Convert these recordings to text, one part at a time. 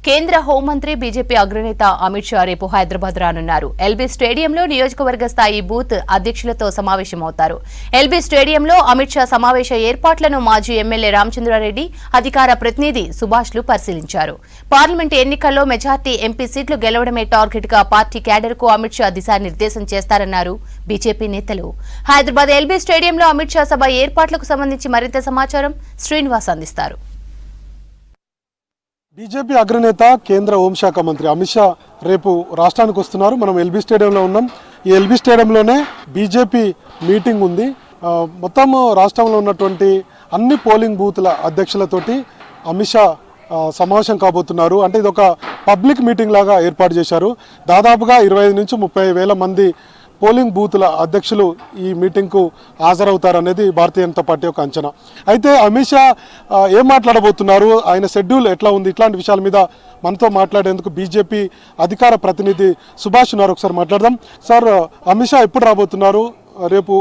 కేంద్ర హోంమంత్రి బీజేపీ అగ్రనేత అమిత్ షా రేపు హైదరాబాద్ రానున్నారు. ఎల్బీ స్టేడియంలో నియోజకవర్గ స్థాయి బూత్ అధ్యక్షులతో సమావేశమవుతారు. ఎల్బీ స్టేడియంలో అమిత్ షా సమావేశ ఏర్పాట్లను మాజీ ఎమ్మెల్యే రామచంద్రారెడ్డి, అధికార ప్రతినిధి సుభాష్లు పరిశీలించారు. పార్లమెంటు ఎన్నికల్లో మెజార్టీ ఎంపీ సీట్లు గెలవడమే టార్గెట్ గా పార్టీ క్యాడర్కు అమిత్ షా దిశానిర్దేశం చేస్తారన్నారు బీజేపీ నేతలు. హైదరాబాద్ ఎల్బీ స్టేడియంలో అమిత్ షా సభ ఏర్పాట్లకు సంబంధించి మరింత సమాచారం శ్రీనివాస్ అందిస్తారు. బీజేపీ అగ్రనేత కేంద్ర హోంశాఖ మంత్రి అమిత్ షా రేపు రాష్ట్రానికి వస్తున్నారు. మనం ఎల్బీ స్టేడియంలో ఉన్నాం. ఈ ఎల్బీ స్టేడియంలోనే బీజేపీ మీటింగ్ ఉంది. మొత్తం రాష్ట్రంలో ఉన్నటువంటి అన్ని పోలింగ్ బూత్ల అధ్యక్షులతోటి అమిత్ షా సమావేశం కాబోతున్నారు. అంటే ఇది ఒక పబ్లిక్ మీటింగ్ లాగా ఏర్పాటు చేశారు. దాదాపుగా 25 నుంచి 30 వేల మంది పోలింగ్ బూత్ల అధ్యక్షులు ఈ మీటింగ్కు హాజరవుతారనేది భారతీయ జనతా పార్టీ యొక్క అంచనా. అయితే అమిత్ షా ఏం మాట్లాడబోతున్నారు, ఆయన షెడ్యూల్ ఎట్లా ఉంది, ఇట్లాంటి విషయాల మీద మనతో మాట్లాడేందుకు బీజేపీ అధికార ప్రతినిధి సుభాష్ ఉన్నారు. ఒకసారి మాట్లాడదాం. సార్, అమిత్ షా ఎప్పుడు రాబోతున్నారు, రేపు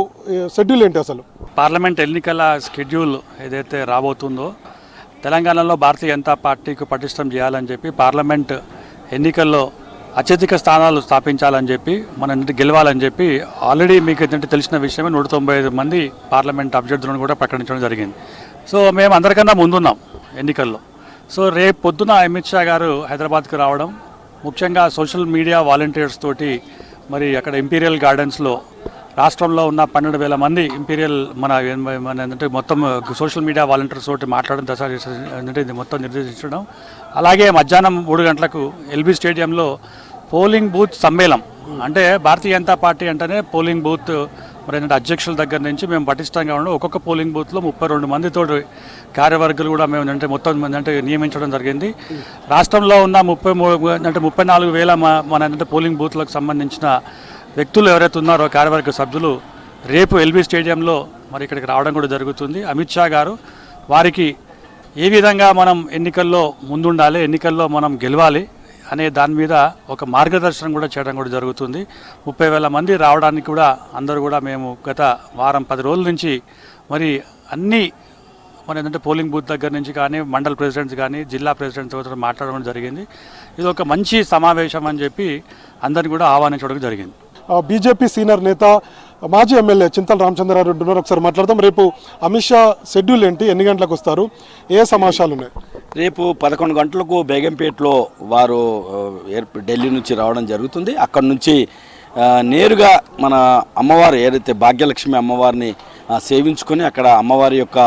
షెడ్యూల్ ఏంటి అసలు? పార్లమెంట్ ఎన్నికల షెడ్యూల్ ఏదైతే రాబోతుందో తెలంగాణలో భారతీయ జనతా పార్టీకి పటిష్టం చేయాలని చెప్పి, పార్లమెంట్ ఎన్నికల్లో అత్యధిక స్థానాలు స్థాపించాలని చెప్పి, మన గెలవాలని చెప్పి ఆల్రెడీ మీకు ఏంటంటే తెలిసిన విషయమే 195 మంది పార్లమెంట్ అభ్యర్థులను కూడా ప్రకటించడం జరిగింది. సో మేము అందరికన్నా ముందున్నాం ఎన్నికల్లో. సో రేపు పొద్దున అమిత్ షా గారు హైదరాబాద్కి రావడం, ముఖ్యంగా సోషల్ మీడియా వాలంటీర్స్ తోటి మరి అక్కడ ఇంపీరియల్ గార్డెన్స్లో రాష్ట్రంలో ఉన్న 12,000 మంది ఇంపీరియల్ మన ఏంటంటే మొత్తం సోషల్ మీడియా వాలంటీర్స్ తోటి మాట్లాడడం, ఏంటంటే ఇది మొత్తం నిర్దేశించడం. అలాగే మధ్యాహ్నం 3 గంటలకు ఎల్బీ స్టేడియంలో పోలింగ్ బూత్ సమ్మేళనం. అంటే భారతీయ జనతా పార్టీ అంటేనే పోలింగ్ బూత్ మరి ఏంటంటే అధ్యక్షుల దగ్గర నుంచి మేము పటిష్టంగా ఉండడం, ఒక్కొక్క పోలింగ్ బూత్లో 32 మందితో కార్యవర్గులు కూడా మేము అంటే మొత్తం అంటే నియమించడం జరిగింది. రాష్ట్రంలో ఉన్న 34 వేల మన అంటే పోలింగ్ బూత్లకు సంబంధించిన వ్యక్తులు ఎవరైతే ఉన్నారో కార్యవర్గ సభ్యులు రేపు ఎల్బీ స్టేడియంలో మరి ఇక్కడికి రావడం కూడా జరుగుతుంది. అమిత్ షా గారు వారికి ఏ విధంగా మనం ఎన్నికల్లో ముందుండాలి, ఎన్నికల్లో మనం గెలవాలి అనే దాని మీద ఒక మార్గదర్శనం కూడా చేయడం కూడా జరుగుతుంది. 30,000 మంది రావడానికి కూడా అందరూ కూడా మేము గత వారం 10 రోజుల నుంచి మరి అన్ని మన ఏంటంటే పోలింగ్ బూత్ దగ్గర నుంచి కానీ మండల్ ప్రెసిడెంట్స్ కానీ జిల్లా ప్రెసిడెంట్స్ మాట్లాడడం జరిగింది. ఇది ఒక మంచి సమావేశం అని చెప్పి అందరిని కూడా ఆహ్వానించడం జరిగింది. బీజేపీ సీనియర్ నేత మాజీ ఎమ్మెల్యే చింతల రామచంద్రారెడ్డి ఉన్నారు. ఒకసారి మాట్లాడదాం. రేపు అమిత్ షా షెడ్యూల్ ఏంటి, ఎన్ని గంటలకు వస్తారు, ఏ సమావేశాలు ఉన్నాయి? రేపు 11 గంటలకు బేగంపేటలో వారు ఢిల్లీ నుంచి రావడం జరుగుతుంది. అక్కడి నుంచి నేరుగా మన అమ్మవారు ఏదైతే భాగ్యలక్ష్మి అమ్మవారిని సేవించుకొని అక్కడ అమ్మవారి యొక్క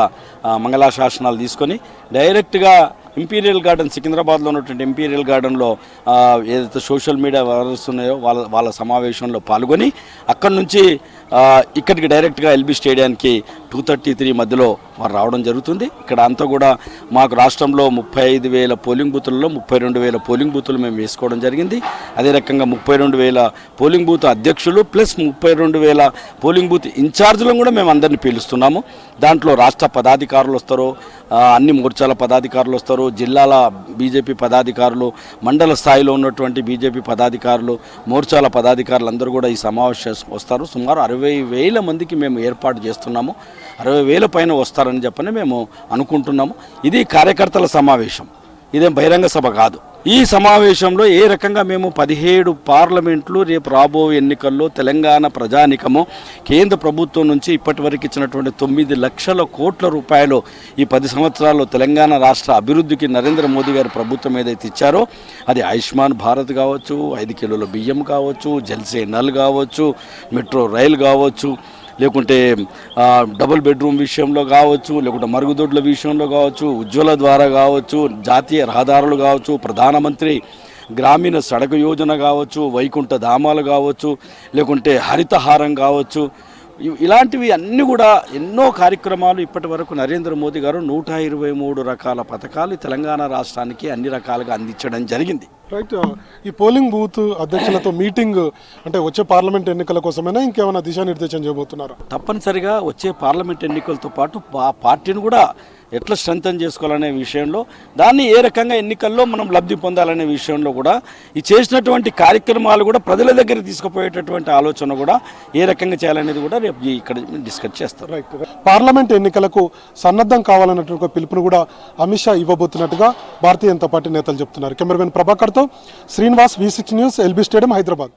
మంగళాశాసనాలు తీసుకొని డైరెక్ట్గా ఇంపీరియల్ గార్డెన్, సికింద్రాబాద్లో ఉన్నటువంటి ఇంపీరియల్ గార్డెన్లో ఏదైతే సోషల్ మీడియా వర్కర్స్ ఉన్నాయో వాళ్ళ సమావేశంలో పాల్గొని అక్కడి నుంచి ఇక్కడికి డైరెక్ట్గా ఎల్బీ స్టేడియానికి 2:33 మధ్యలో వారు రావడం జరుగుతుంది. ఇక్కడ అంతా కూడా మాకు రాష్ట్రంలో 35,000 పోలింగ్ బూతులలో 32,000 పోలింగ్ బూతులు మేము వేసుకోవడం జరిగింది. అదే రకంగా 32,000 పోలింగ్ బూత్ అధ్యక్షులు ప్లస్ 32,000 పోలింగ్ బూత్ ఇన్ఛార్జీలను కూడా మేము అందరినీ పిలుస్తున్నాము. దాంట్లో రాష్ట్ర పదాధికారులు వస్తారు, అన్ని మోర్చాల పదాధికారులు వస్తారు, జిల్లాల బీజేపీ పదాధికారులు, మండల స్థాయిలో ఉన్నటువంటి బీజేపీ పదాధికారులు, మోర్చాల పదాధికారులు అందరూ కూడా ఈ సమావేశం వస్తారు. సుమారు 60,000 మందికి మేము ఏర్పాటు చేస్తున్నాము. 60,000 పైన వస్తారని చెప్పని మేము అనుకుంటున్నాము. ఇది కార్యకర్తల సమావేశం, ఇదేం బహిరంగ సభ కాదు. ఈ సమావేశంలో ఏ రకంగా మేము 17 పార్లమెంట్లు రేపు రాబోయే ఎన్నికల్లో తెలంగాణ ప్రజానికము కేంద్ర ప్రభుత్వం నుంచి ఇప్పటివరకు ఇచ్చినటువంటి 9 లక్షల కోట్ల రూపాయలు ఈ 10 సంవత్సరాల్లో తెలంగాణ రాష్ట్ర అభివృద్ధికి నరేంద్ర మోదీ గారి ప్రభుత్వం ఏదైతే ఇచ్చారో అది ఆయుష్మాన్ భారత్ కావచ్చు, 5 కిలోల బియ్యం కావచ్చు, జల్సే నల్ కావచ్చు, మెట్రో రైలు కావచ్చు, లేకుంటే డబుల్ బెడ్రూమ్ విషయంలో కావచ్చు, లేకుంటే మరుగుదొడ్ల విషయంలో కావచ్చు, ఉజ్వల ద్వారా కావచ్చు, జాతీయ రహదారులు కావచ్చు, ప్రధానమంత్రి గ్రామీణ సడక్ యోజన కావచ్చు, వైకుంఠ ధామాలు కావచ్చు, లేకుంటే హరితహారం కావచ్చు, ఇలాంటివి అన్నీ కూడా ఎన్నో కార్యక్రమాలు ఇప్పటి వరకు నరేంద్ర మోదీ గారు 123 రకాల పథకాలు తెలంగాణ రాష్ట్రానికి అన్ని రకాలుగా అందించడం జరిగింది. రైట్. ఈ పోలింగ్ బూత్ అధ్యక్షులతో మీటింగ్ అంటే వచ్చే పార్లమెంట్ ఎన్నికల కోసమైనా ఇంకేమైనా దిశానిర్దేశం చేయబోతున్నారా? తప్పనిసరిగా వచ్చే పార్లమెంట్ ఎన్నికలతో పాటు పార్టీని కూడా ఎట్లా స్ట్రెంథన్ చేసుకోవాలనే విషయంలో, దాన్ని ఏ రకంగా ఎన్నికల్లో మనం లబ్ధి పొందాలనే విషయంలో కూడా ఈ చేసినటువంటి కార్యక్రమాలు కూడా ప్రజల దగ్గర తీసుకుపోయేటటువంటి ఆలోచన కూడా ఏ రకంగా చేయాలనేది కూడా రేపు ఇక్కడ డిస్కస్ చేస్తారు. రైట్. పార్లమెంట్ ఎన్నికలకు సన్నద్ధం కావాలన్నటువంటి ఒక పిలుపును కూడా అమిత్ షా ఇవ్వబోతున్నట్టుగా భారతీయ జనతా పార్టీ నేతలు చెప్తున్నారు. కెమెరామెన్ ప్రభాకర్తో Srinivas, V6 news, LB stadium, Hyderabad.